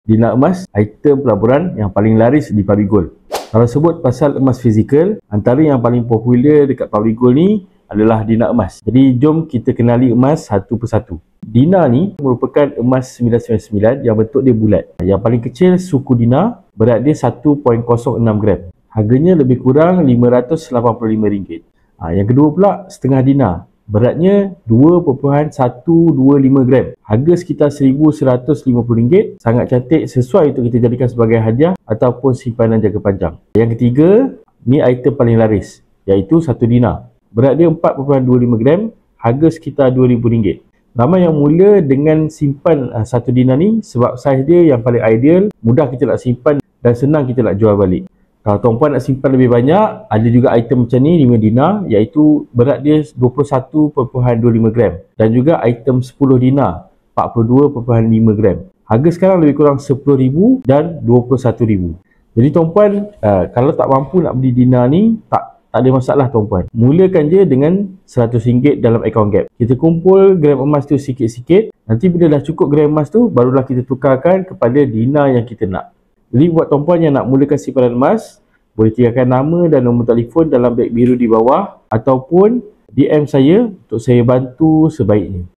Dina emas, item pelaburan yang paling laris di Pabrik Gold. Kalau sebut pasal emas fizikal, antara yang paling popular dekat Pabrik Gold ni adalah Dina emas. Jadi jom kita kenali emas satu persatu. Dina ni merupakan emas 999 yang bentuk dia bulat. Yang paling kecil suku Dina, berat dia 1.06 gram. Harganya lebih kurang RM585. Yang kedua pula setengah Dina. Beratnya 2.125 gram. Harga sekitar RM1.150. Sangat cantik, sesuai untuk kita jadikan sebagai hadiah ataupun simpanan jangka panjang. Yang ketiga, ni item paling laris, iaitu 1 Dina. Berat dia 4.25 gram. Harga sekitar RM2,000. Ramai yang mula dengan simpan 1 Dina ni sebab saiz dia yang paling ideal, mudah kita nak simpan dan senang kita nak jual balik. Kalau tuan-puan nak simpan lebih banyak, ada juga item macam ni 5 Dina, iaitu berat dia 21.25 gram. Dan juga item 10 Dina, 42.5 gram. Harga sekarang lebih kurang RM10,000 dan RM21,000. Jadi tuan-puan, kalau tak mampu nak beli Dina ni, tak ada masalah tuan-puan. Mulakan je dengan RM100 dalam akaun Gap. Kita kumpul gram emas tu sikit-sikit. Nanti bila dah cukup gram emas tu, barulah kita tukarkan kepada Dina yang kita nak. Jadi buat tuan-puan yang nak mulakan simpanan emas, boleh tinggalkan nama dan nombor telefon dalam beg biru di bawah ataupun DM saya untuk saya bantu sebaiknya.